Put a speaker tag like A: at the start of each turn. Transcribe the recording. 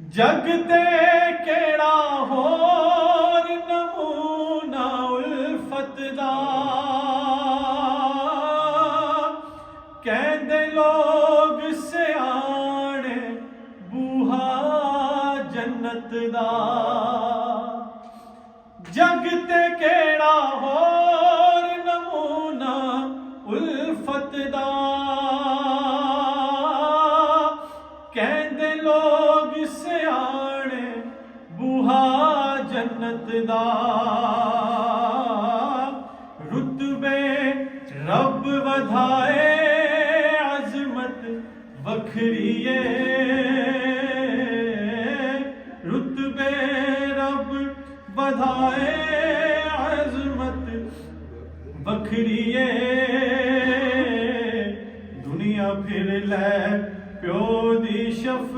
A: जग ते केड़ा होर नमूना उल्फत दा, कहंदे लोग सियाणे बूहा जन्नत दा। जग ते केड़ा होर नमूना उल्फत दा, कहंदे लोग सियाणे बूहा जन्नत दा। रुतबे रब वधाए अजमत वखरी है, रुतबे रब वधाए अजमत वखरी है। दुनिया फिर लै प्यो दी शफ